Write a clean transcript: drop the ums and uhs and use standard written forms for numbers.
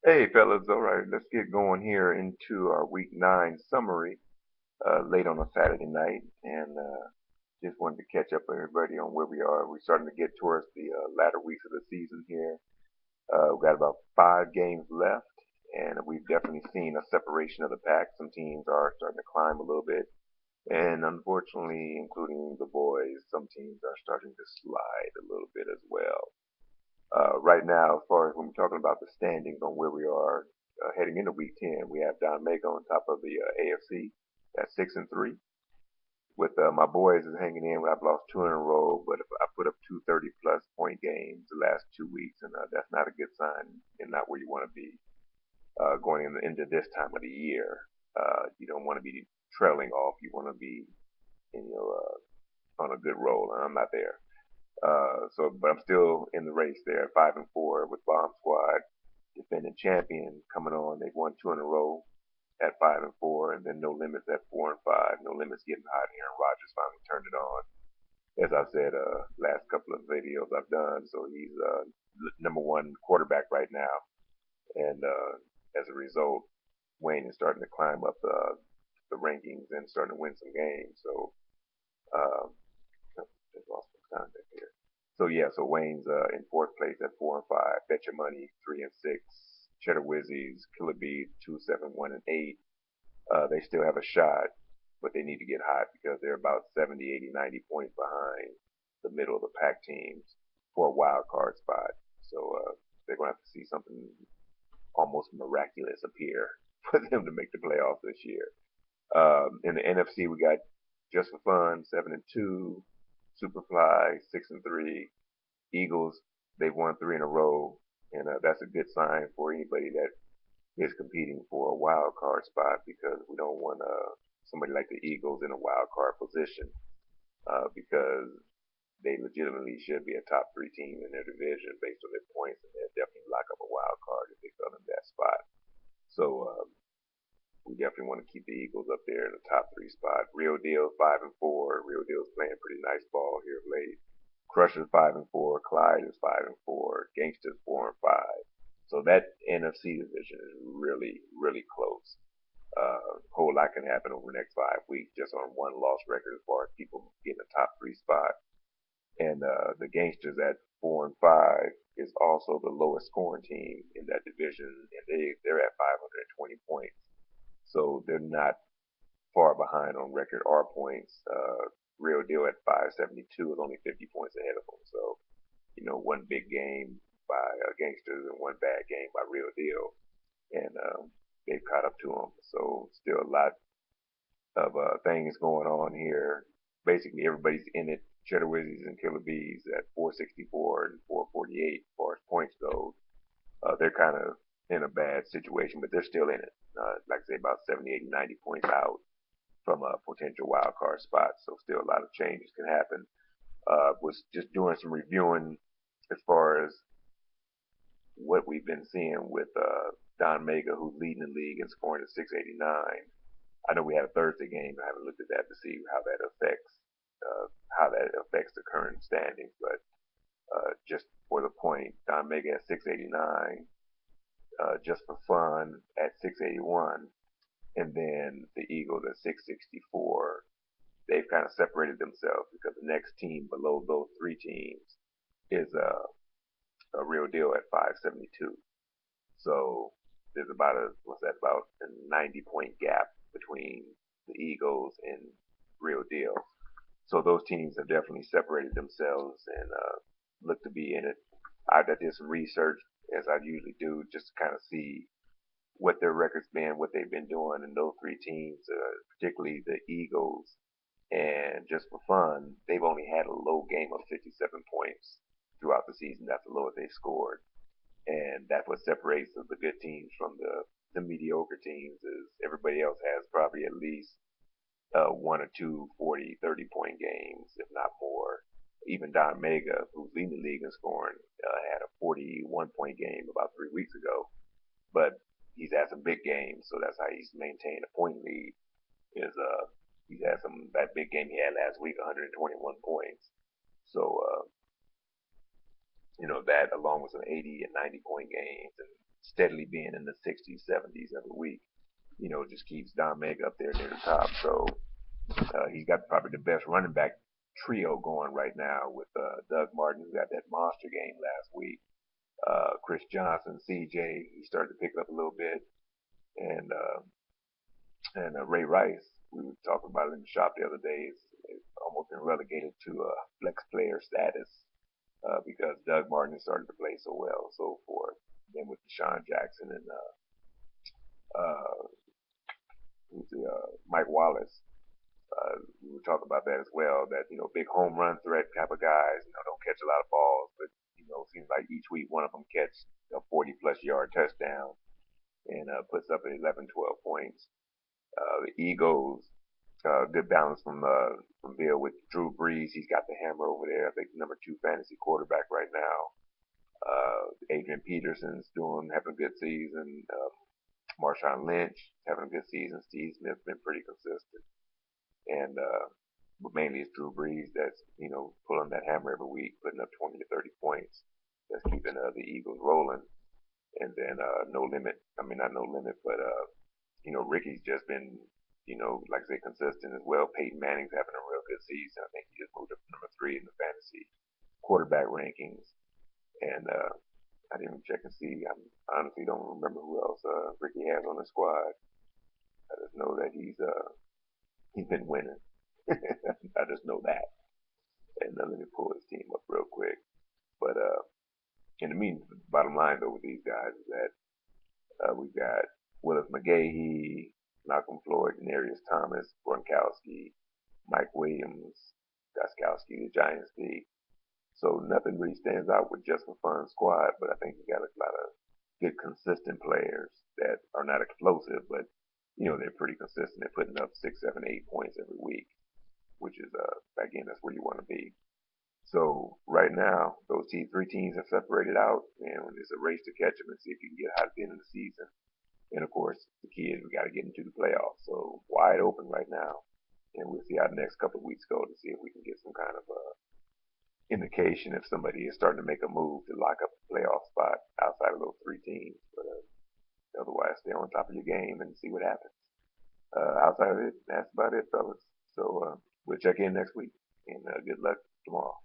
Hey fellas, all right, let's get going here into our week 9 summary late on a Saturday night, and just wanted to catch up with everybody on where we are. We're starting to get towards the latter weeks of the season here. We've got about 5 games left, and we've definitely seen a separation of the pack. Some teams are starting to climb a little bit, and unfortunately, including the boys, some teams are starting to slide a little bit as well. Right now, as far as when we're talking about the standings on where we are heading into Week 10, we have Don Mega on top of the AFC at 6-3. With my boys is hanging in. I've lost two in a row, but I put up two 30-plus point games the last 2 weeks, and that's not a good sign and not where you want to be going into this time of the year. You don't want to be trailing off. You want to be, on a good roll, and I'm not there. But I'm still in the race there, 5-4 with Bomb Squad, defending champion coming on. They've won two in a row at 5-4, and then No Limits at 4-5. No Limits getting hot. Aaron Rodgers finally turned it on. As I said, last couple of videos I've done, so he's number one quarterback right now, and as a result, Wayne is starting to climb up the rankings and starting to win some games. So uh, just lost my contact here. So yeah, so Wayne's in fourth place at 4-5. Bet Your Money 3-6. Cheddar Wizzies, Killer Bee 2-7-1-8. They still have a shot, but they need to get hot because they're about 70, 80, 90 points behind the middle of the pack teams for a wild card spot. So they're going to have to see something almost miraculous appear for them to make the playoffs this year. In the NFC, we got Just for Fun 7-2, Superfly 6-3, Eagles. They've won three in a row, and that's a good sign for anybody that is competing for a wild card spot because we don't want somebody like the Eagles in a wild card position because they legitimately should be a top three team in their division based on their points, and they'll definitely lock up a wild card if they fell in that spot. So we definitely want to keep the Eagles up there in the top three spot. Real Deal 5-4. Real Deal's playing pretty nice ball here of late. Crushers 5-4. Clyde is 5-4. Gangsters 4-5. So that NFC division is really, really close. A whole lot can happen over the next 5 weeks just on one loss record as far as people getting a top three spot. And the Gangsters at 4-5 is also the lowest scoring team in that division, and they're at 520 points. So they're not far behind on record R points. Real Deal at 572 is only 50 points ahead of them. So, one big game by Gangsters and one bad game by Real Deal, and they've caught up to them. So still a lot of things going on here. Basically, everybody's in it. Cheddar Wizzies and Killer Bees at 464 and 448 as far as points go. They're kind of in a bad situation, but they're still in it. Like I say, about 70, 80, 90 points out from a potential wild card spot. So still a lot of changes can happen. Was just doing some reviewing as far as what we've been seeing with Don Mega, who's leading the league and scoring at 689. I know we had a Thursday game. I haven't looked at that to see how that affects the current standings. But just for the point, Don Mega at 689, just for fun at 681, and then the Eagles at 664. They've kind of separated themselves because the next team below those three teams is a real deal at 572. So there's about a 90 point gap between the Eagles and real deal. So those teams have definitely separated themselves and look to be in it. I did some research as I usually do, just to kind of see what their records been, what they've been doing, and those three teams, particularly the Eagles, and just for fun, they've only had a low game of 57 points throughout the season. That's the lowest they've scored, and that's what separates the good teams from the mediocre teams. Is everybody else has probably at least one or two 40, 30 point games, if not more. Even Don Mega, who's leading the league in scoring, had a 41 point game about 3 weeks ago. But he's had some big games, so that's how he's maintained a point lead. Is he's had some that big game he had last week, 121 points. So that along with some 80 and 90 point games and steadily being in the 60s, 70s every week, just keeps Don Meg up there near the top. So he's got probably the best running back trio going right now with Doug Martin, who got that monster game last week. Chris Johnson, CJ, he started to pick up a little bit, and Ray Rice. We were talking about it in the shop the other day. It's almost been relegated to flex player status because Doug Martin has started to play so well, so forth. Then with Deshaun Jackson and uh, Mike Wallace, we were talking about that as well. That big home run threat type of guys, don't catch a lot of balls, but it seems like each week one of them catch a 40-plus yard touchdown and puts up 11, 12 points. The Eagles, good balance from Bill with Drew Brees. He's got the hammer over there. I think the number 2 fantasy quarterback right now. Adrian Peterson's having a good season. Marshawn Lynch having a good season. Steve Smith's been pretty consistent, and but mainly it's Drew Brees that's pulling that hammer every week, putting up 20 to 30 points. That's keeping the Eagles rolling. And then No Limit. I mean, not No Limit, but Ricky's just been like I say, consistent as well. Peyton Manning's having a real good season. I think he just moved up to number 3 in the fantasy quarterback rankings. And I didn't even check and see. I honestly don't remember who else Ricky has on the squad. I just know that he's been winning. I just know that. And let me pull his team up real quick. But in the meantime, bottom line though with these guys is that we've got Willis McGahee, Malcolm Floyd, Denarius Thomas, Gronkowski, Mike Williams, Goskowski, the Giants D. So nothing really stands out with just for fun squad, but I think you got a lot of good consistent players that are not explosive, but they're pretty consistent. They're putting up 6, 7, 8 points every week, which is again that's where you want to be. So right now, those 3 teams have separated out, and it's a race to catch them and see if you can get hot at the end of the season. And of course, the key is we got to get into the playoffs. So wide open right now, and we'll see how the next couple of weeks go to see if we can get some kind of indication if somebody is starting to make a move to lock up the playoff spot outside of those 3 teams. But otherwise, stay on top of your game and see what happens. Outside of it, that's about it, fellas. So we'll check in next week, and good luck tomorrow.